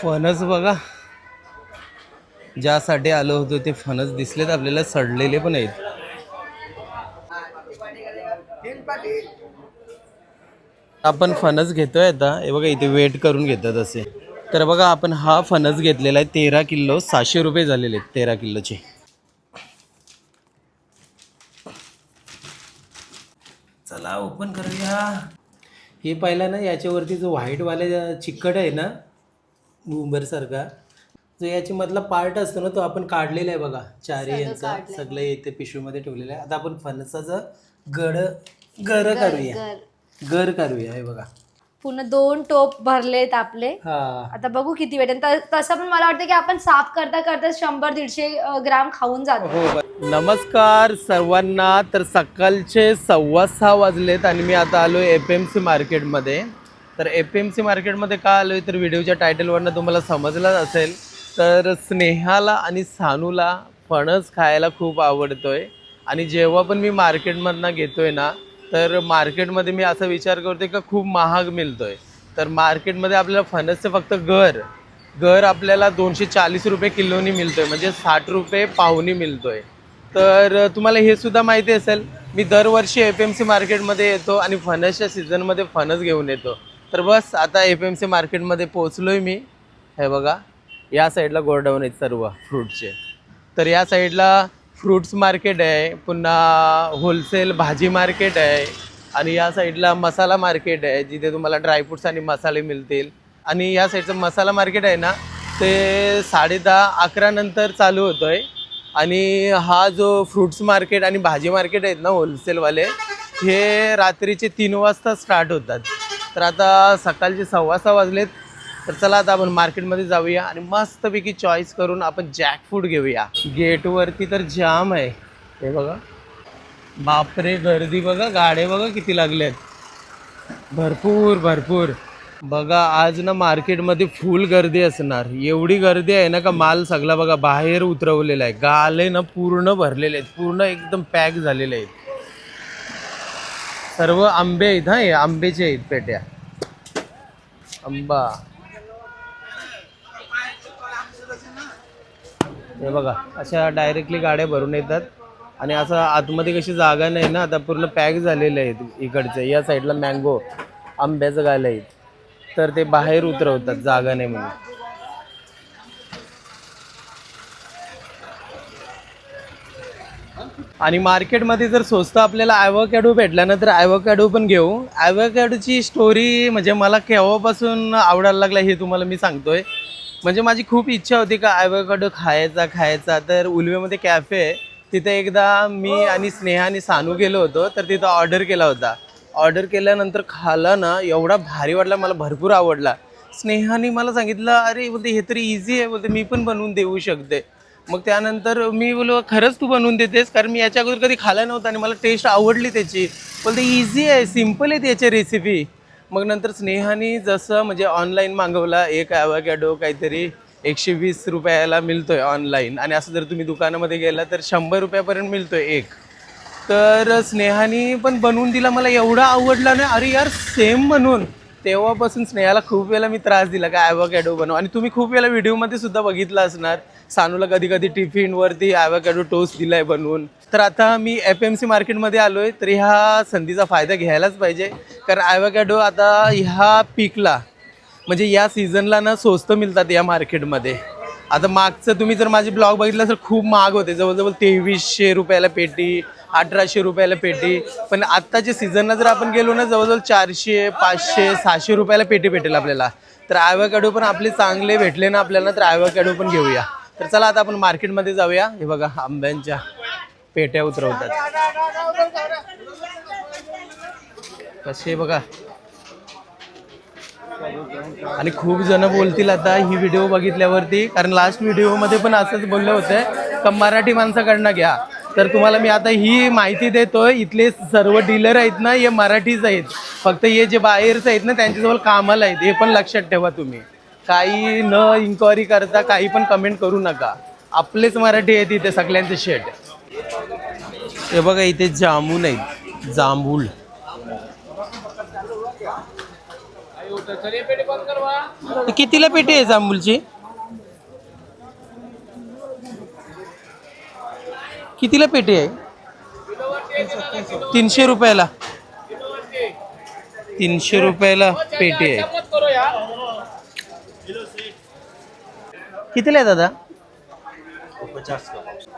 फणस बघा, ज्यासाठी आलो होतो ते फणस दिसलेत आपल्याला, सडलेले पण आहेत. आपण फणस घेतोय आता, हे बघा इथे वेट करून घेतात असे. तर बघा आपण हा फणस घेतलेला आहे 13 किलो, 600 रुपये झालेले आहेत 13 किलोचे. चला ओपन करूया. हे पहिला ना याच्यावरती जो व्हाईटवाले चिकट आहे ना सारखा, जो याची मधला पार्ट असतो ना तो आपण काढलेला आहे बघा, चारी यांचा सगळं येते पिशवीमध्ये ठेवलेलं आहे. आता आपण फणसाचं गर करूया, गर करूया. हे बघा पुन्हा 2 टोप भरलेत आपले. आता बघू किती भेटेल. तसं पण मला वाटतं की आपण साफ करता करता 100-150 ग्राम खाऊन जातो. हो. नमस्कार सर्वांना. तर सकाळचे 6:15 वाजलेत आणि मी आता आलो FMC मार्केटमध्ये. तर FMC मार्केटमध्ये का आलो आहे तर व्हिडिओच्या टायटलवरनं तुम्हाला समजलं असेल. तर स्नेहाला आणि सानूला फणस खायला खूप आवडतोय आणि जेव्हा पण मी मार्केटमधनं घेतोय ना, तर मार्केटमध्ये मी असा विचार करतोय का खूप महाग मिळतोय. तर मार्केटमध्ये आपल्याला फणसचं फक्त गर आपल्याला 240 रुपये किलोनी मिळतोय, म्हणजे 60 रुपये पावनी मिळतोय. तर तुम्हाला हे सुद्धा माहिती असेल, मी दरवर्षी FMC मार्केटमध्ये येतो आणि फणसच्या सीझनमध्ये फणस घेऊन येतो. तर बस आता FMC मार्केटमध्ये पोचलोय मी. हे बघा या साईडला गोडाऊन आहेत सर्व फ्रूटचे. तर या साईडला फ्रूट्स मार्केट आहे, पुन्हा होलसेल भाजी मार्केट आहे आणि या साईडला मसाला मार्केट आहे जिथे तुम्हाला ड्रायफ्रूट्स आणि मसाले मिळतील. आणि या साईडचं मसाला मार्केट आहे ना ते 10:30-11 नंतर चालू होतं आहे. आणि हा जो फ्रूट्स मार्केट आणि भाजी मार्केट आहेत ना होलसेलवाले, हे रात्रीचे 3 वाजता स्टार्ट होतात. तर आता सकाळचे 6:15 वाजलेत. तर चला आता आपण मार्केटमध्ये जाऊया आणि मस्तपैकी चॉईस करून आपण जॅकफ्रूट घेऊया. गेटवरती तर जाम आहे, हे बघा. बापरे, गर्दी बघा, गाड्या बघा किती लागल्यात, भरपूर. बघा आज ना मार्केटमध्ये फुल गर्दी असणार. एवढी गर्दी आहे ना का माल सगळा बघा बाहेर उतरवलेला आहे. गाले ना पूर्ण भरलेले आहेत, पूर्ण एकदम पॅक झालेले आहेत. सर्व आंबे आहेत. हे आंब्याचे आहेत पेट्या, आंबा. हे बघा अशा डायरेक्टली गाड्या भरून येतात आणि असं आतमध्ये कशी जागा नाही ना, आता पूर्ण पॅक झालेले आहेत. इकडचे या साईडला मँगो आंब्याचं गालं आहेत, तर ते बाहेर उतरवतात जागा नाही म्हणून. आणि मार्केटमध्ये जर स्वस्त आपल्याला ॲव्होकॅडो भेटला ना तर ॲव्होकॅडो पण घेऊ. ॲव्होकॅडोची स्टोरी म्हणजे मला केव्हापासून आवडायला लागला हे तुम्हाला मी सांगतोय. म्हणजे माझी खूप इच्छा होती का ॲव्होकॅडो खायचा. तर उल्वेमध्ये कॅफे आहे, तिथे एकदा मी आणि स्नेहा आणि सानू गेलो होतो. तर तिथं ऑर्डर केला होता. ऑर्डर केल्यानंतर खाला ना एवढा भारी वाटला, मला भरपूर आवडला. स्नेहाने मला सांगितलं, अरे बोलते हे तरी इझी आहे, बोलते मी पण बनवून देऊ शकते. मग त्यानंतर मी बोललो खरंच तू बनवून देतेस, कारण मी याच्या अगोदर कधी खाल्ला नव्हता आणि मला टेस्ट आवडली त्याची. बोलते इझी आहे, सिम्पल आहे त्याची रेसिपी. मग नंतर स्नेहाने जसं म्हणजे ऑनलाईन मागवला, एक ॲव्होकॅडो काहीतरी 120 रुपयाला मिळतोय ऑनलाईन, आणि असं जर तुम्ही दुकानामध्ये गेला तर 100 रुपयापर्यंत मिळतोय एक. तर स्नेहाने पण बनवून दिला, मला एवढा आवडला ना, अरे यार सेम बनवून. तेव्हापासून स्नेहाला खूप वेळेला मी त्रास दिला का ॲव्होकॅडो बनव. आणि तुम्ही खूप वेळेला व्हिडिओमध्ये सुद्धा बघितलं असणार, सानूला कधी टिफिनवरती ॲव्होकॅडो टोस्ट दिलाय बनवून. तर आता मी FMC मार्केटमध्ये आलो आहे, तर ह्या संधीचा फायदा घ्यायलाच पाहिजे. कारण ॲव्होकॅडो आता ह्या पीकला म्हणजे या सीझनला ना स्वस्त मिळतात या मार्केटमध्ये. आता मागचं तुम्ही जर माझे ब्लॉग बघितला तर खूप महाग होते, जवळजवळ 2300 रुपयाला पेटी, 1800 रुपयाला पेटी. पण आत्ताच्या सीझनला जर आपण गेलो ना जवळजवळ 400, 500, 600 रुपयाला पेटी भेटेल आपल्याला. तर ॲव्होकॅडो पण आपले चांगले भेटले ना आपल्याला, तर ॲव्होकॅडो पण घेऊया. तर चला आता आपण मार्केटमध्ये जाऊया. हे बघा आंब्यांच्या पेट्या उतरवतात कसे बघा. आणि खूप जण बोलतील आता ही व्हिडिओ बघितल्यावरती, कारण लास्ट व्हिडिओमध्ये पण असंच बोललं होतं का मराठी माणसाकडनं घ्या. तर तुम्हाला मी आता ही माहिती देतोय, इथले सर्व डीलर आहेत ना हे मराठीच आहेत. फक्त हे जे बाहेरचे आहेत ना त्यांच्याजवळ कामाला आहेत, हे पण लक्षात ठेवा तुम्ही. काही न इन्क्वायरी करता काही पण कमेंट करू नका. आपलेच मराठी आहेत इथे सगळ्यांचे शेट. हे बघा इथे जामून आहेत, जांभूळ. कितीला पेटी आहे जांभूलची? कितीला पेटी आहे? 300 रुपयाला. 300 रुपयाला पेटी आहे. कितीला आहे दादा?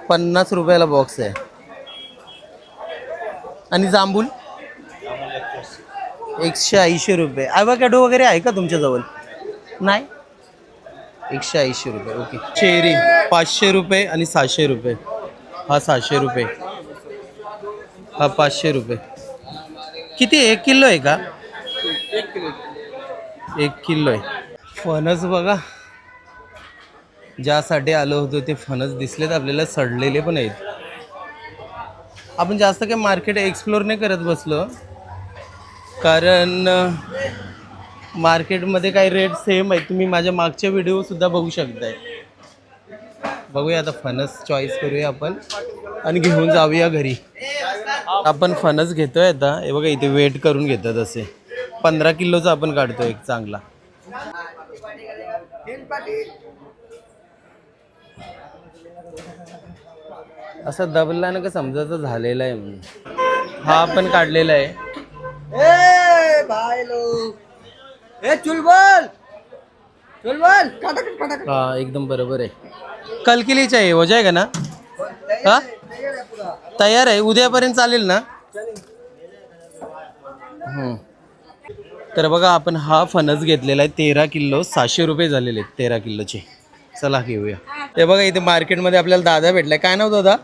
50 रुपयाला बॉक्स आहे. आणि जांभूल 180 रुपये. ॲव्होकॅडो वगैरे आहे का तुमच्याजवळ? नाही. 180 रुपये. ओके. चेरी 500 रुपये आणि 600 रुपये. हा 600 रुपये, हा 500 रुपये. किती? 1 किलो आहे का? 1 किलो आहे. फणस बघा, ज्यासाठी आलो होतो ते फणस दिसलेत आपल्याला, सडलेले पण आहेत. आपण जास्त काही मार्केट एक्सप्लोर नाही करत बसलो, कारण मार्केटमध्ये काही रेट सेम आहे. तुम्ही माझ्या मागच्या व्हिडिओसुद्धा बघू शकताय. बघूया आता फणस चॉईस करूया आपण आणि घेऊन जाऊया घरी. आपण फणस घेतोय आता. हे बघा इथे वेट करून घेतात असे. 15 किलोचा आपण काढतोय एक चांगला. असं दबला ना का समजायचं झालेलं आहे म्हणून. हा आपण काढलेला आहे. हाँ एकदम बरोबर आहे. कल के लिए चाहिए, हो जाएगा ना? हाँ तयार आहे, उद्यापर्यंत चालेल ना? तर बघा आपण हा फणस घेतलेला आहे. 13 किलो 600 रुपये झालेले आहेत 13 किलोचे. चला घेऊया. ते बघा इथे मार्केटमध्ये आपल्याला दादा भेटलाय. काय नाव दादा?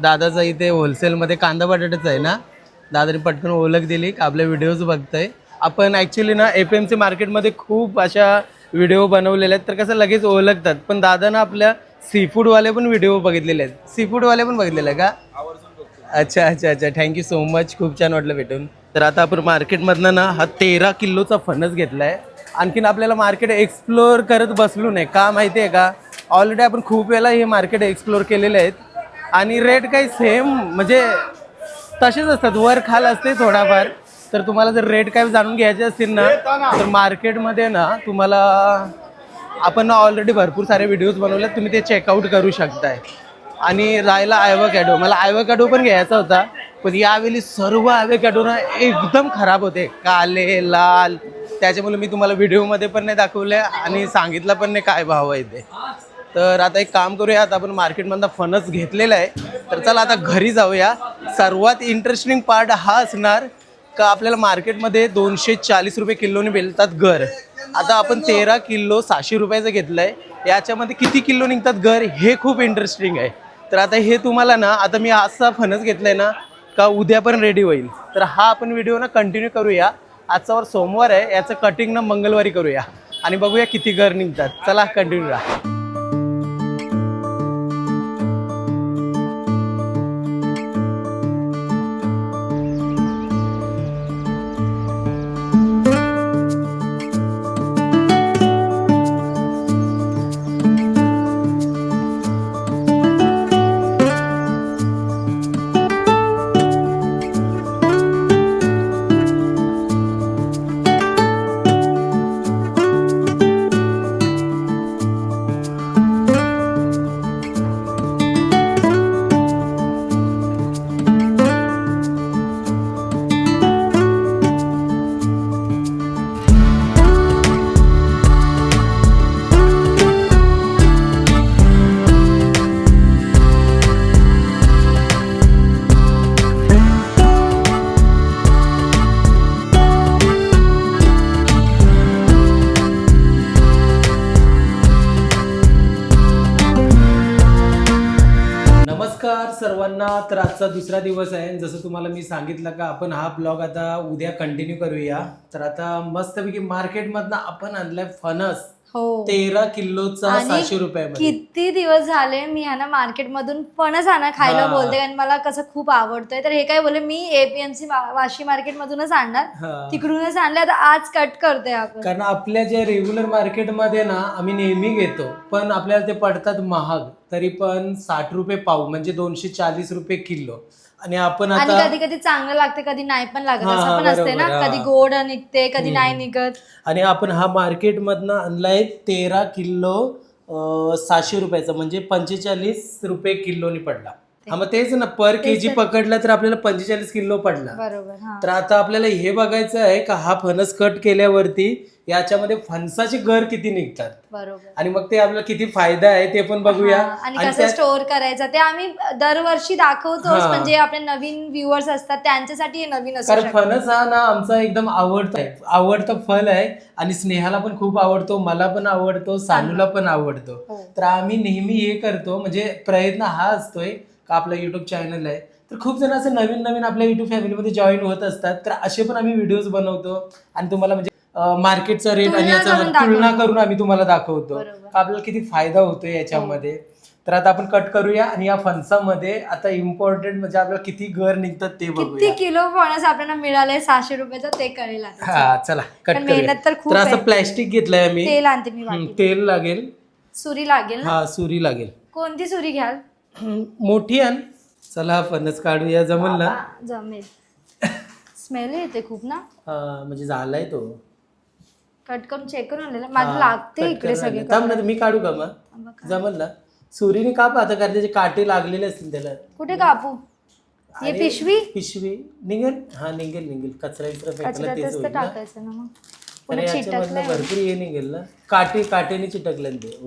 दादाचा इथे होलसेलमध्ये कांदा बटाट्याचा आहे ना. दादाने पटकन ओळख दिली का आपले व्हिडिओज बघताय. आपण ॲक्च्युली ना APMC मार्केटमध्ये खूप अशा व्हिडिओ बनवलेले आहेत, तर कसं लगेच ओळखतात. पण दादानं आपल्या सीफूडवाले पण व्हिडिओ बघितलेले आहेत. सीफूडवाले पण बघितलेले आहे का? अच्छा अच्छा अच्छा. Thank you so much. खूप छान वाटलं भेटून. तर आता आपण मार्केटमधनं ना हा 13 किलोचा फणस घेतला आहे. आणखीन आपल्याला मार्केट एक्सप्लोअर करत बसलो नाही का, माहिती आहे का? ऑलरेडी आपण खूप वेळा हे मार्केट एक्सप्लोअर केलेले आहेत आणि रेट काही सेम म्हणजे तसेच असतात, वर खाल असते थोडाफार. तर तुम्हाला जर रेट काय जाणून घ्यायचे असतील ना, तर मार्केटमध्ये ना तुम्हाला आपण ऑलरेडी भरपूर सारे व्हिडिओज बनवले, तुम्ही ते चेकआउट करू शकताय. आणि राहिला ॲव्होकॅडो, मला ॲव्होकॅडो पण घ्यायचा होता, पण यावेळी सर्व ॲव्होकॅडो ना एकदम खराब होते, काले लाल. त्याच्यामुळे मी तुम्हाला व्हिडिओमध्ये पण नाही दाखवले आणि सांगितलं पण नाही काय भाव आहे ते. तर आता एक काम करूया, आता आपण मार्केटमधनं फणस घेतलेला आहे, तर चला आता घरी जाऊया. सर्वात इंटरेस्टिंग पार्ट हा असणार का आपल्याला मार्केटमध्ये 240 रुपये किलोने भेटतात घर. आता आपण 13 किलो 600 रुपयाचं घेतलं आहे, याच्यामध्ये किती किलो निघतात घर हे खूप इंटरेस्टिंग आहे. तर आता हे तुम्हाला ना, आता मी असा फणस घेतला आहे ना का उद्या पण रेडी होईल. तर हा आपण व्हिडिओ ना कंटिन्यू करूया. आजचा सोमवार आहे, याचं कटिंग ना मंगळवारी करूया आणि बघूया किती घर निघतात. चला कंटिन्यू राहा. नमस्कार सर्वांना. तर आजचा दुसरा दिवस आहे. जसं तुम्हाला मी सांगितलं का आपण हा ब्लॉग आता उद्या कंटिन्यू करूया. तर आता मस्तपैकी मार्केटमधनं आपण आणलाय फणस. हो 13 किलोचा 600 रुपयामध्ये. किती दिवस झाले मी ह्यांना मार्केटमधून फणस आणा खायला बोलते, कारण मला कसं खूप आवडतंय. तर हे काय बोलले, मी APMC वाशी मार्केटमधूनच आणणार, तिकडूनच आणले. आता आज कट करतोय आपण, कारण आपल्या ज्या रेग्युलर मार्केटमध्ये ना आम्ही नेहमी घेतो, पण आपल्याला ते पडतात महाग. तरी पण 60 रुपये पाव म्हणजे 240 रुपये किलो. आणि आपण आणि आता कधी कधी चांगलं लागते कधी नाही पण लागत हा, असं पण असते ना, बरोबर, हा. कधी गोड निघते कधी नाही निघत. आणि आपण हा मार्केटमधनं आणलाय 13 किलो 600 रुपयाचा, म्हणजे 45 रुपये किलोनी पडला. हा मग तेच ना, पर केजी पकडला तर आपल्याला 45 किलो पडला. बरोबर. हा तर आता आपल्याला हे बघायचं आहे का हा फणस कट केल्यावरती याच्यामध्ये फणसाचे गर किती निघतात, बरोबर. आणि मग ते आपल्याला किती फायदा आहे ते पण बघूया. हा, आणि कसं स्टोअर करायचं ते आम्ही दरवर्षी दाखवतोच, म्हणजे आपले नवीन व्ह्युअर्स असतात त्यांच्यासाठी हे नवीन असू कारण शकतं. फणस हा ना आमचा एकदम आवडतं फल आहे, आणि स्नेहाला पण खूप आवडतो, मला पण आवडतो, सानूला पण आवडतो. हो. तर आम्ही नेहमी हे करतो, म्हणजे प्रयत्न हा असतोय का आपलं युट्यूब चॅनल आहे तर खूप जण असं नवीन नवीन आपल्या युट्यूब फॅमिलीमध्ये जॉईन होत असतात, तर असे पण आम्ही व्हिडिओज बनवतो आणि तुम्हाला म्हणजे मार्केटचा रेट आणि याचा तुलना करून आम्ही तुम्हाला दाखवतो का आपल्याला किती फायदा होतोय याच्यामध्ये. तर आता आपण कट करूया, आणि या फणसामध्ये आता इम्पॉर्टंट म्हणजे आपल्याला किती गर निघतात ते किती बघूया. किलो फणस आपल्याला मिळाले 600 रुपयाचं ते कळेल आता. हा चला कट पण करूया. मेहनत तर खूप तर असं आहे. प्लॅस्टिक घेतलंय आम्ही. तेल आणते मी वाटीत. तेल लागेल, सुरी लागेल ना? हा सुरी लागेल. कोणती सुरी घ्याल? मोठी आण. चला फणस काढूया, जमल ना? जमेल. स्मेल येते खूप ना. म्हणजे झालाय तो कट करून चेक करून आणलेला, माझं लागते इकडे सगळे. थांब ना, मी काढू का मग? जमल ना? सुरीने काप आता, कारण त्याचे काटे लागलेले असतील त्याला. कुठे कापू? हे पिशवी निघेल. हा निघेल. कचरा फेकायला तेच होईल ना. टाकायचं ना मग. आणि याच्यामधनं भरपूर हे निघेल ना. काटेने चिटकलं ते.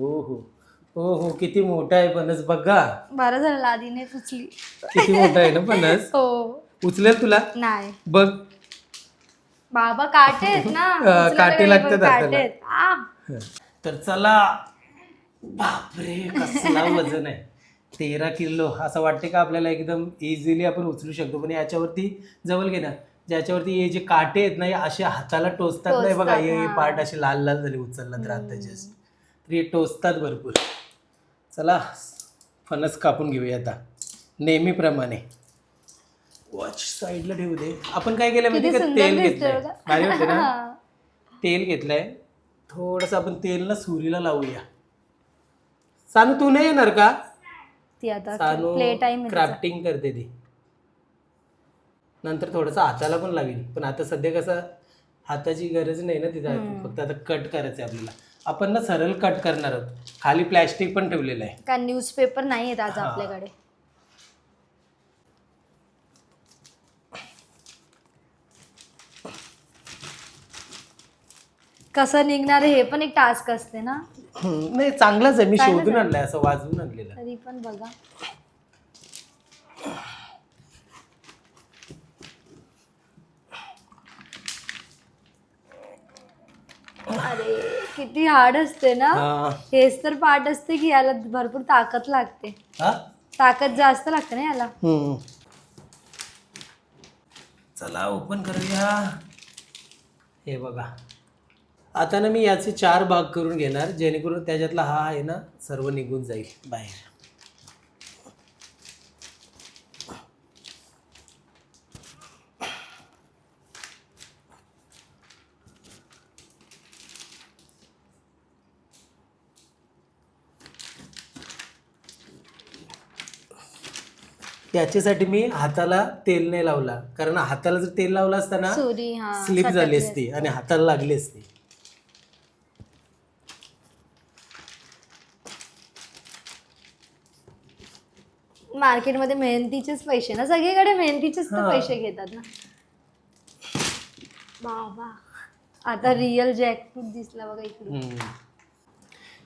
हो किती मोठा आहे फणस बघा. बरं झालं लादीने उचली. किती मोठा आहे ना फणस. हो. उचलेल तुला? नाही बघ बाबा, काटे आहेत ना. काटे लागतात काटे आहेत. तर चला. बापरे कसला वजन आहे, 13 किलो. असं वाटते का आपल्याला एकदम इझिली आपण उचलू शकतो, पण याच्यावरती जवळ घे ना, ज्याच्यावरती हे जे काटे आहेत ना हे असे हाताला टोचतात नाही बघा, हे पार्ट असे लाल झाले उचलला तर आता जस्ट, तर हे टोचतात भरपूर. चला फणस कापून घेऊया आता नेहमीप्रमाणे. वॉच साईडला ठेवू दे. आपण काय केलं म्हणजे का तेल घेतलंय, भारी वाटते ना. तेल घेतलंय थोडस, आपण तेल ना सुरीला लावूया. सानू तू नाही येणार का? ती आता सानू प्ले टाइम क्राफ्टिंग करते ती, नंतर थोडस हाताला पण लागेल, पण आता सध्या कसं हाताची गरज नाही ना तिथं, फक्त आता कट करायचं आहे आपल्याला. आपण ना सरळ कट करणार आहोत, खाली प्लॅस्टिक पण ठेवलेलं आहे. का न्यूजपेपर नाही येत आज आपल्याकडे. कसं निघणार हे पण एक टास्क असते ना. नाही चांगलाच आहे, मी शोधून आणलाय, असं वाजवून आणलेलं. तरी पण बघा. अरे किती हार्ड असते ना. हेच तर पार्ट असते की याला भरपूर ताकद लागते. ताकद जास्त लागते ना याला. चला ओपन करूया. हे बघा, आता ना मी याचे 4 भाग करून घेणार, जेणेकरून त्याच्यातला हा आहे ना सर्व निघून जाईल बाहेर. त्याच्यासाठी मी हाताला तेल नाही लावला, कारण हाताला जर तेल लावला असता ना स्लिप झाली असती आणि हाताला लागली असती. मार्केटमध्ये मेहनतीचेच पैसे ना, सगळीकडे मेहनतीचेच तर पैसे घेतात ना. बाबा आता रिअल जॅकफ्रूट दिसला बघा इकडे.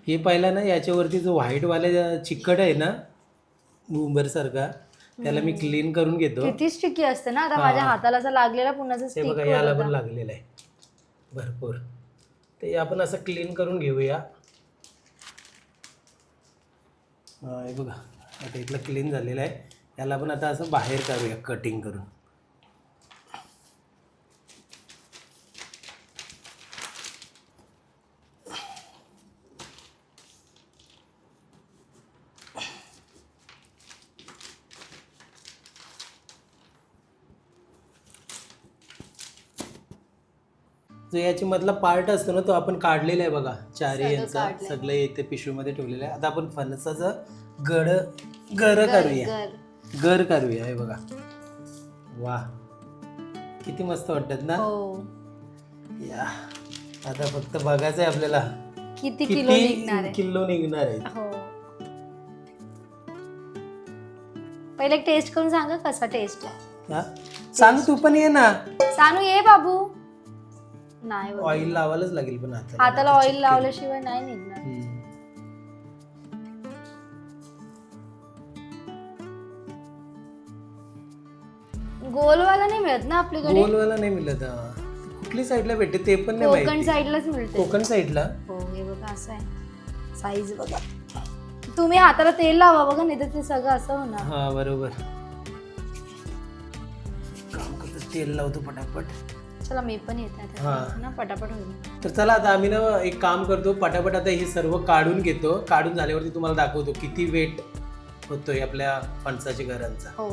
हे पहिला ना याच्यावरती जो व्हाईट वाला चिकट आहे ना बुंबर सारखा, त्याला मी क्लीन करून घेतो. किती स्टिकी असते ना. आता माझ्या हाताला असं लागलेला पुन्हा ते बघा, याला पण लागलेलं आहे भरपूर. ते आपण असं क्लीन करून घेऊया. हे बघा आता इथलं क्लीन झालेलं आहे, याला पण आता असं बाहेर काढूया कटिंग करून. जो याची मधला पार्ट असतो ना तो आपण काढलेला आहे बघा, 4 यांचा सगळं येते पिशवीमध्ये ठेवलेलं आहे. आता आपण फणसाचं गर करूया. हे बघा वा किती मस्त वाटतात ना. हो. या आता फक्त बघायचंय आपल्याला किती किलो निघणार आहे. किलो निघणार आहे. हो. पहिले टेस्ट करून सांगा कसा टेस्ट आहे. हा? सांग तू पण ये ना. सांगू ये बाबू. नाही बाबू. ऑइल लावायलाच लागेल पण हाताला ऑइल लावल्याशिवाय नाही निघणार. गोलवाला नाही मिळत ना आपल्याकडे. गोलवाला नाही मिळत. कुठली साईडला भेटते ते पण नाही कोकण माहिती. साईडलाच मिळते. कोकण साईडला. हो हे बघा असं आहे. साईज बघा. तुम्ही हाताला तेल लावा बघा नाही तर ते सगळं असं होणार. हा बरोबर. काम करतो तेल लावतो पटापट. चला मी पण येते हा. आता ना पटापट होईल. तर चला आता आम्ही ना एक काम करतो पटापट आता हे सर्व काढून घेतो. काढून झाल्यावरती तुम्हाला दाखवतो किती वेट होतोय आपल्या फणसाच्या घरांचा. हो.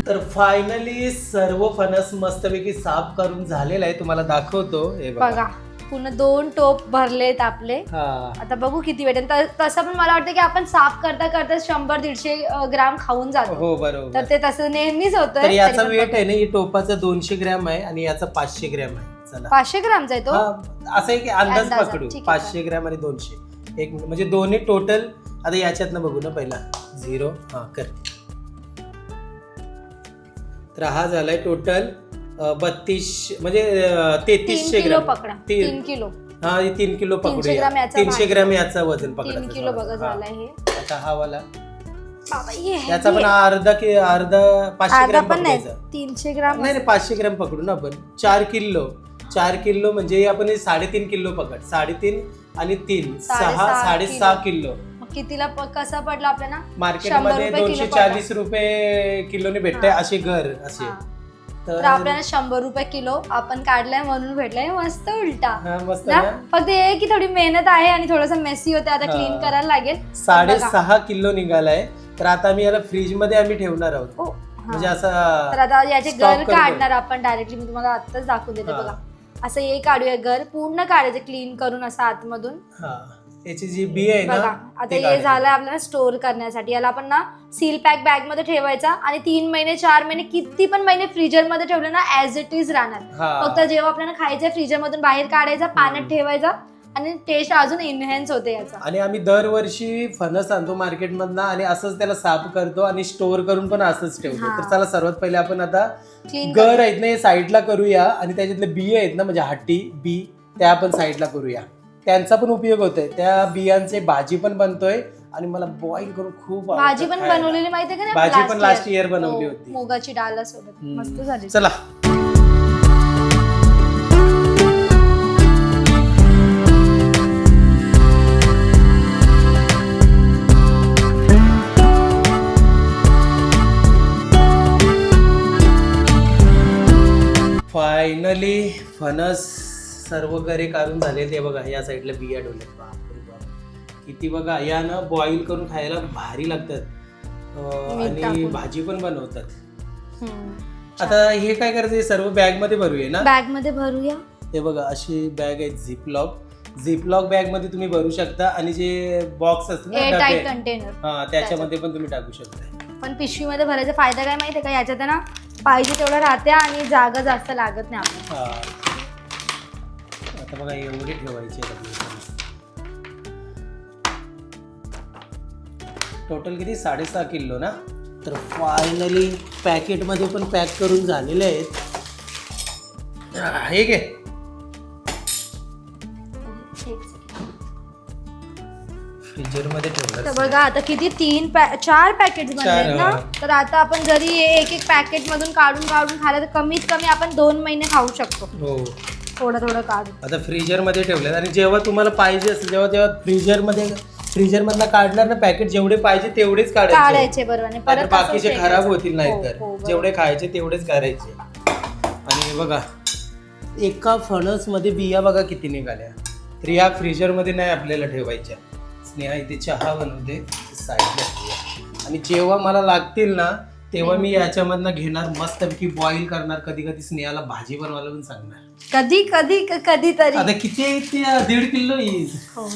तर फायनली सर्व फणस मस्तपैकी साफ करून झालेला आहे. तुम्हाला दाखवतो. हे बघा पूर्ण 2 टोप भरलेत आपले. हा. आता बघू किती वेट. तसं पण मला वाटतं की आपण साफ करता करता 100-150 ग्राम खाऊन जातो. हो बरोबर. तर ते तसं नेहमीच होतं. तर याचा वेट आहे ना ही टोपाचा 200 ग्रॅम आहे आणि याचा 500 ग्रॅम आहे. चला 500 ग्रामचा आहे तो. असं आहे की अंदाज अंदाजा, पकडू. ठीक आहे. 500 ग्रॅम आणि 200 एक म्हणजे दोन्ही टोटल. आता याच्यातनं बघू ना पहिला 0. हा कर. तर हा झालाय टोटल 32 म्हणजे 3300 3 किलो ग्रॅम. पकडा. 3 किलो. हा 3 किलो पकडू. 300 ग्रॅम याचा 300 ग्रॅम याचा वजन 3 पकडायचं. किलो बघा झालाय हे. आता हा वाला बाबा, हे याचा heavy पण आहे. अर्धा 500 अर्धा ग्रॅम पण नाही पकडायचा. 300 ग्राम. नाही 500 ग्रॅम पकडू ना आपण. 4 किलो म्हणजे आपण 3.5 किलो पकड. 3.5 आणि 3 6.5 किलो. मग कितीला कसा पडला आपल्याला. मार्केटमध्ये 100 रुपये किलो 240 रुपये किलोने भेटते असे घर असे. हा. तर आपल्याला 100 रुपये किलो आपण काढलाय म्हणून भेटलाय. मस्त उलटा हा, मस्त ना? ना? फक्त हे की थोडी मेहनत आहे आणि थोडस मेसी होते. आता क्लीन करायला लागेल. 6.5 किलो निघालाय. तर आता आम्ही याला फ्रीज मध्ये आम्ही ठेवणार आहोत. ओ, हा. म्हणजे असं तर आता याचे stock गर करतो. काढणार आपण डायरेक्टली. मी तुम्हाला आत्ताच दाखवून देते हा. बघा. असं हे काढूया गर पूर्ण काढायचं क्लीन करून असं आतमधून. हा याची जी बी आहे बघा ना आता ते हे काढायचं. झालं आपल्याला स्टोअर करण्यासाठी. याला आपण ना सील पॅक बॅग मध्ये ठेवायचा आणि 3 महिने 4 महिने किती पण महिने फ्रीजर मध्ये ठेवले ना ऍज इट इज राहणार. हा. फक्त जेव्हा आपल्याला खायचं फ्रीजर मधून बाहेर काढायचा पाण्यात ठेवायचा आणि टेस्ट अजून एनहॅन्स होते याचा. आणि आम्ही दरवर्षी फणस आणतो मार्केट मधनं आणि असंच त्याला साफ करतो आणि स्टोअर करून पण असंच ठेवतो. हा. तर चला सर्वात पहिले आपण आता क्लीन गर आहेत ना हे साईडला करूया आणि त्याच्यातले बिये आहेत ना म्हणजे हट्टी बी त्या आपण साईडला करूया. त्यांचा पण उपयोग होतोय. त्या बियांचे भाजी पण बनतोय आणि मला बॉईल करून खूप आवडतं भाजी पण खायला. बनवलेली माहितीये का नाही? भाजी पण लास्ट इयर हो, बनवली होती. मुगाची डाळ सोबत मस्त झाली. चला फायनली फणस सर्व गरे काढून झाले. ते बघा या साईडला बिया ठेवल्यात. बापरे बाप किती बघा. या ना बॉईल करून खायला भारी लागतात. आणि टाकून. भाजी पण बनवतात. हम्म. आता हे काय करायचं हे सर्व बॅग मध्ये भरूया ना. बॅग मध्ये भरूया. हे बघा अशी बॅग आहे झिपलॉक बॅग मध्ये तुम्ही भरू शकता आणि जे बॉक्स असतात ना एअर टाईट डबे कंटेनर. हा त्याच्यामध्ये पण तुम्ही टाकू शकता. पण पिशवीमध्ये भरायचा फायदा काय माहितीये का? याच्यात ना पाहिजे तेवढं राहते आणि जागा जास्त लागत नाही आपल्याला. हा आता बघा एवढी ठेवायची टोटल किती 6.5 किलो ना. तर फायनली पॅकेटमध्ये पण पॅक करून झालेले आहेत. हे घे फ्रीजर मध्ये तर ठेवलं. बघा आता किती 4 पॅकेट बनले ना. हा. तर आता आपण जरी एक पॅकेट मधून काढून खाल्लं तर कमीत कमी आपण 2 महिने खाऊ शकतो. हो थोडं काढून. आता फ्रीजर मध्ये ठेवलेत आणि जेव्हा तुम्हाला पाहिजे असेल जेव्हा फ्रीजर मधला काढणार ना पॅकेट जेवढे पाहिजे तेवढेच काढायचे बरोबर. आणि परत परत बाकीचे असं खराब फेकायचं. होतील नाही हो, तर हो, बरोबर. जेवढे खायचे तेवढेच करायचे. आणि हे बघा एका फणस मध्ये बिया बघा किती निघाल्या. तर या फ्रीजर मध्ये नाही आपल्याला ठेवायच्या. स्नेहा इथे चहा बनवते साईडला ठेवूया. आणि जेव्हा मला लागतील ना तेव्हा मी याच्यामधनं घेणार, मस्तपैकी बॉईल करणार, कधी कधी स्नेहाला भाजी बनवायला पण सांगणार. कधी कधी कधीतरी. आता किती आहे ते? 1.5 किलो येईल. हो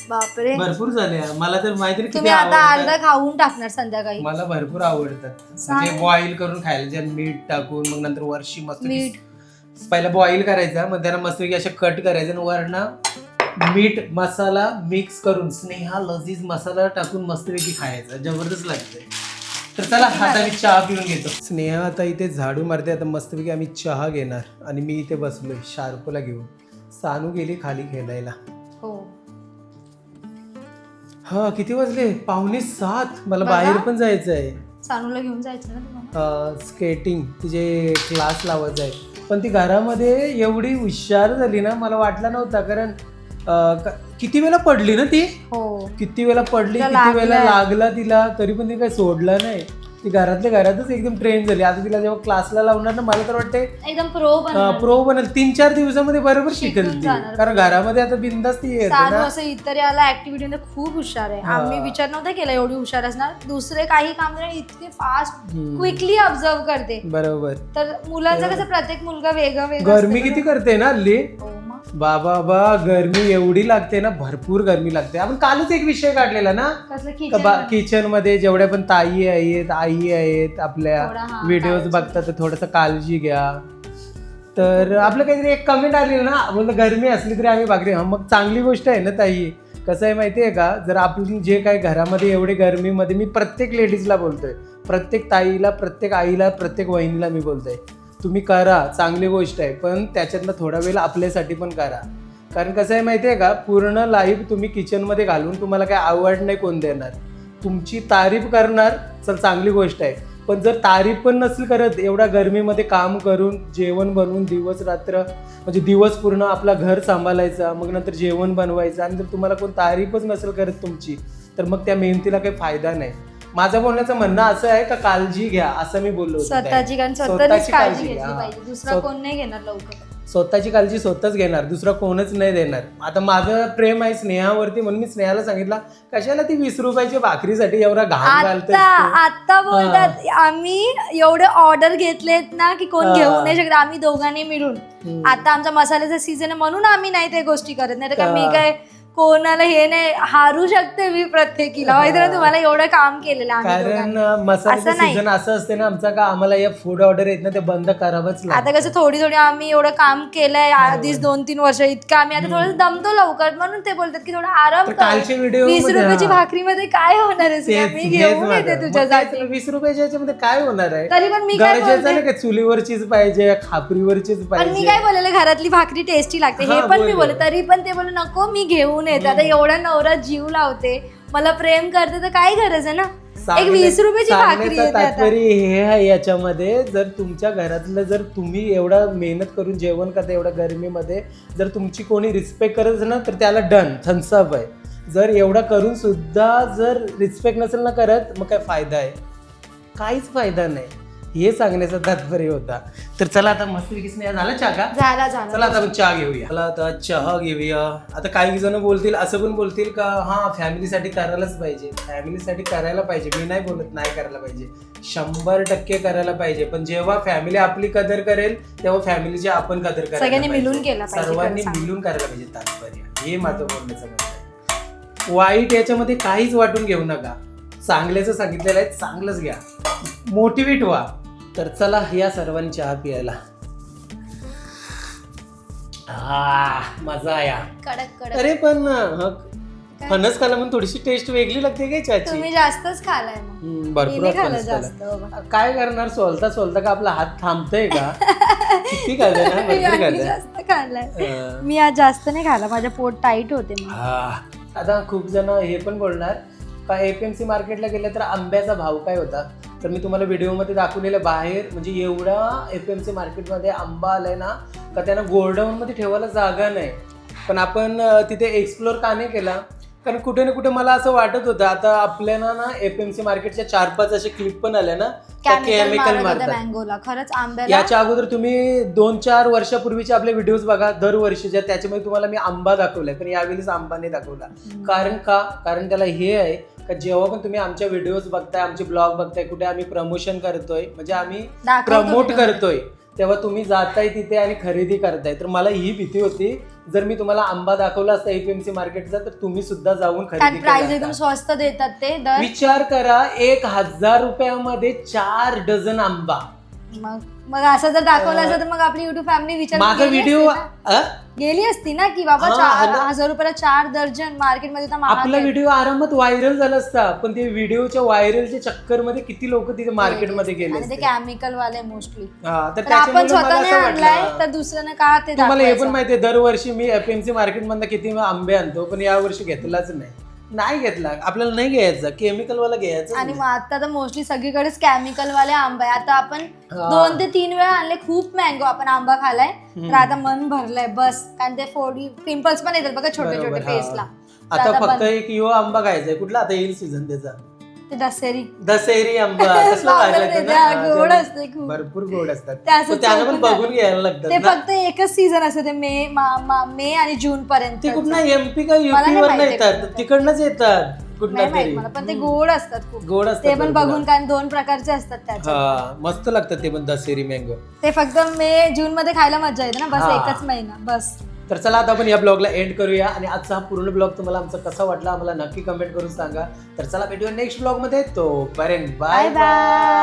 बापरे, भरपूर झाले. मला तर माहिती नाही किती तुम्ही आता आवडतात. अर्धा खाऊन टाकणार संध्याकाळी. मला भरपूर आवडतात, म्हणजे बॉईल करून खायला, ज्यात मीठ टाकून, मग नंतर वरशी मस्त मीठ पहिला बॉईल करायचा, मग त्याला मस्तपैकी असे कट करायचे आणि वरनं मीठ मसाला मिक्स करून स्नेहा लजीज मसाला टाकून मस्तपैकी खायचा, जबरदस्त लागते. तर चला आता मी चहा पिऊन घेतो. स्नेहा आता इथे झाडू मारते, आता मस्तपैकी आम्ही चहा घेणार आणि मी इथे बसलोय शार्पूला घेऊन. सानू गेली खाली खेळायला. हो. हा किती वाजले? 6:45. मला बाहेर पण जायचं आहे. सानूला घेऊन जायचं ना तुम्हाला? स्केटिंग तिचे क्लास लावायचा आहे, पण ती घरामध्ये एवढी हुशार झाली ना, मला वाटलं नव्हता. कारण किती वेळा पडली ना ती, किती वेळा पडली, किती वेळा लागला तिला, तरी पण ती काही सोडलं नाही. ती घरातल्या घरातच एकदम ट्रेन झाली. आता तिला जेव्हा क्लासला लावणार ना, मला तर वाटते एकदम प्रो बनेल. 3-4 दिवसामध्ये बरोबर शिकेल ती, कारण घरामध्ये आता बिंदास ती येते ना. असं इतर याला ऍक्टिव्हिटी मध्ये खूप हुशार आहे. आम्ही विचार नव्हता केला एवढी हुशार असणार. दुसरे काही काम इतके फास्ट क्विकली ऑब्झर्व करते. बरोबर. तर मुलांचं कसं प्रत्येक मुलगा वेगळं गरमी किती करते ना हल्ली. बाबा गरमी एवढी लागते ना, भरपूर गरमी लागते. आपण कालच एक विषय काढलेला ना, किचन मध्ये जेवढ्या पण ताई आहेत, आई आहेत, आपल्या व्हिडिओज बघतात, तर थोडस काळजी घ्या. तर आपलं काहीतरी एक कमेंट आलेलं ना, म्हणलं गरमी असली तरी आम्ही भाकरी. मग चांगली गोष्ट आहे ना ताई. कसं आहे माहितीये का, जर आपण जे काय घरामध्ये एवढे गरमीमध्ये, मी प्रत्येक लेडीजला बोलतोय, प्रत्येक ताईला, प्रत्येक आईला, प्रत्येक वहिनीला मी बोलतोय, तुम्ही करा, चांगली गोष्ट आहे, पण त्याच्यातला थोडा वेळ आपल्यासाठी पण करा. कारण कसं आहे माहिती आहे का, पूर्ण लाईफ तुम्ही किचनमध्ये घालून तुम्हाला काय आवड नाही कोण देणार. तुमची तारीफ करणार, चल चांगली गोष्ट आहे, पण जर तारीफ पण नसेल करत, एवढ्या गरमीमध्ये काम करून, जेवण बनवून दिवस रात्र, म्हणजे दिवस पूर्ण आपला घर सांभाळायचा, मग नंतर जेवण बनवायचं, आणि जर तुम्हाला कोण तारीफच नसेल करत तुमची, तर मग त्या मेहनतीला काही फायदा नाही. माझं बोलण्याचं म्हणणं असं आहे का, काळजी घ्या, असं मी बोललो. स्वतःची काळजी घेतली पाहिजे, दुसरा कोण नाही घेणार लवकर. स्वतःची काळजी स्वतःच घेणार, दुसरा कोणच नाही देणार. आता माझं प्रेम आहे स्नेहावरती, म्हणून मी स्नेहाला सांगितलं, कशाला ती 20 रुपयाची भाकरीसाठी एवढा घाम घालते. आता बोलतात आम्ही एवढे ऑर्डर घेतलेत ना की कोण घेऊ नाही शकत, आम्ही दोघांनी मिळून. आता आमचा मसाल्याचा सीझन आहे म्हणून आम्ही नाही ते गोष्टी करत, नाही तर का मी काय कोणाला हे नाही, हारू शकते मी प्रत्येकीला. माहिती ना तुम्हाला, एवढं काम केलेलं आहे. कारण मसाल्याचं सीझन असं असते ना आमचा, का आम्हाला या फूड ऑर्डर येत ना, ते बंद करावंच लागतं. आता कसं थोडी थोडी आम्ही एवढं काम केलंय आधीच 2-3 वर्ष, इतकं आम्ही आता थोडं दमतो लवकर, म्हणून ते बोलतात की थोडं आराम कर. 20 रुपयाची भाकरीमध्ये काय होणार आहे, मी घेऊन येते तुझ्यासाठी. 20 रुपयाच्या याच्यामध्ये काय होणार आहे? तरी पण मी काय बोलते, चुलीवरचीच पाहिजे, खापरीवरचीच पाहिजे. पण मी काय बोलले, घरातली भाकरी टेस्टी लागते, हे पण मी बोलले. तरी पण ते बोलले नको मी घेऊन येते. आता एवढा नवरा जीव लावते, मला प्रेम करते, तर काय गरज आहे ना, एक 20 रुपयाची भाकरी येते. तात्पर्य हे आहे याच्यामध्ये, जर तुमच्या घरातलं, जर तुम्ही एवढा मेहनत करून जेवण करता एवढ्या गरमीमध्ये, जर तुमची कोणी रिस्पेक्ट करत ना, तर त्याला डन, थम्सअप आहे. जर एवढा करून सुद्धा जर रिस्पेक्ट नसेल ना करत, मग काय फायदा आहे? काहीच फायदा नाही. हे सांगण्याचा तात्पर्य होता. तर चला आता मस्त स्नेहा झाला चहा का? झाला. चला आता आपण चहा घेऊया. चला आता चहा घेऊया. आता काही जण बोलतील, असं पण बोलतील का हा फॅमिलीसाठी करायलाच पाहिजे. फॅमिलीसाठी करायला पाहिजे, मी नाही बोलत नाही करायला पाहिजे, 100% करायला पाहिजे. पण जेव्हा फॅमिली आपली कदर करेल, तेव्हा फॅमिलीची आपण कदर करायला, सगळ्यांनी मिळून केला पाहिजे, सर्वांनी मिळून करायला पाहिजे. तात्पर्य हे माझं बोलण्याचं म्हणणं आहे. वाईट याच्यामध्ये काहीच वाटून घेऊ नका, चांगल्याचं सांगितलेलं आहे, चांगलंच घ्या, मोटिवेट व्हा. तर चला या सर्वांनी चहा पियाला. मजा आया. कडक. अरे पण फणस खाला म्हणून थोडीशी टेस्ट वेगळी लागते काय चहाची? तुम्ही जास्तच खालाय, भरपूर. काय करणार, सोलता का आपला हात थांबतोय का? किती खाल्लं जास्त खाल्लाय मी, आज जास्त नाही खाला, माझ्या पोट टाईट होते. आता खूप जण हे पण बोलणार का APMC मार्केटला गेलं तर आंब्याचा भाव काय होता, तर मी तुम्हाला व्हिडिओमध्ये दाखवलेलं. बाहेर म्हणजे एवढा APMC मार्केटमध्ये आंबा आलाय ना, का त्यांना गोडाऊनमध्ये ठेवायला जागा नाही. पण आपण तिथे एक्सप्लोर का नाही केला, कारण कुठे ना कुठे मला असं वाटत होतं, आता आपल्याला ना APMC मार्केटच्या 4-5 असे क्लिप पण आल्या ना, केमिकल मारतात मँगोला. खरंच आंब्याला याच्या अगोदर तुम्ही 2-4 वर्षापूर्वीचे आपले व्हिडिओज बघा दरवर्षीच्या, त्याच्यामध्ये तुम्हाला मी आंबा दाखवलाय, पण यावेळेस आंबा नाही दाखवला. कारण त्याला हे आहे का जेव्हा पण तुम्ही आमच्या व्हिडिओज बघताय, आमचे ब्लॉग बघताय, कुठे आम्ही प्रमोशन करतोय, म्हणजे आम्ही दाखवतो प्रमोट video. करतोय, तेव्हा तुम्ही जाताय तिथे आणि खरेदी करताय. तर मला ही भीती होती, जर मी तुम्हाला आंबा दाखवला असता APMC मार्केटचा तर तुम्ही सुद्धा जाऊन कारण खरेदी प्राइस केला एकदम असता. स्वस्त देतात ते दर. विचार करा, 1000 रुपयामध्ये 4 डझन आंबा. मग असं जर दाखवलं असतं तर मग आपली युट्यूब फॅमिली विचार माझा व्हिडिओ गेली असती ना की बाबा हा, 1000 रुपयाला 4 दर्जन मार्केटमध्ये तर महाग आपला आहे. व्हिडिओ आरामात व्हायरल झाला असता, पण ते व्हिडिओच्या व्हायरलच्या चक्कर मध्ये किती लोक तिथे मार्केटमध्ये गेले आणि ते असते. केमिकल वाले मोस्टली. हा, तर तर आपण त्याच्यामुळे मला स्वतःने असं आणलाय वाटलं. तर दुसऱ्याने का ते तुम्हाला हे पण दाखवायचं? माहितीये, दरवर्षी मी APMC मार्केट मधनं किती आंबे आणतो, पण या वर्षी घेतलाच नाही घेतला. आपल्याला नाही घ्यायचं, केमिकल वाला घ्यायचं. आणि मग आता तर मोस्टली सगळीकडेच केमिकल वाले आंबे आहे. आता आपण हा. 2 ते 3 वेळा आणले, खूप मँगो आपण आंबा खालाय, तर आता मन भरलंय बस. कारण ते फोडी पिंपल्स पण येतात बघा छोटे छोटे बरोबर, हा. फेसला. आता फक्त एक यो आंबा खायचाय. कुठला आता येईल सीझन त्याचा? ते दसेरी दसेरी आंबा. कसला भारी बापरे, लागतो ते ना? गोड असते खूप. भरपूर गोड असतात. ते असं पण त्यानं पण चौकोन बघून घ्यायला लागतात ते ना. फक्त एकच सीझन असते ते मे आणि जून पर्यंत. ते कुठं MP का मला नाही UP वर माहिती येतात, कोणतं. तिकडनंच येतात कुठला नाही माहित तरी. मला, पण ते गोड असतात खूप. गोड असतात ते पण भरपूर. बघून, कारण 2 प्रकारचे असतात त्याचे. हा, मस्त लागतात ते पण दसेरी मँगो. ते फक्त मे जून मध्ये खायला मजा येते ना, बस हा. एकच महिना बस. तर चला आता आपण या ब्लॉगला एंड करूया, आणि आजचा हा पूर्ण ब्लॉग तुम्हाला आमचा कसा वाटला आम्हाला नक्की कमेंट करून सांगा. तर चला भेटूया नेक्स्ट ब्लॉग मध्ये. तोपर्यंत बाय बाय बाय.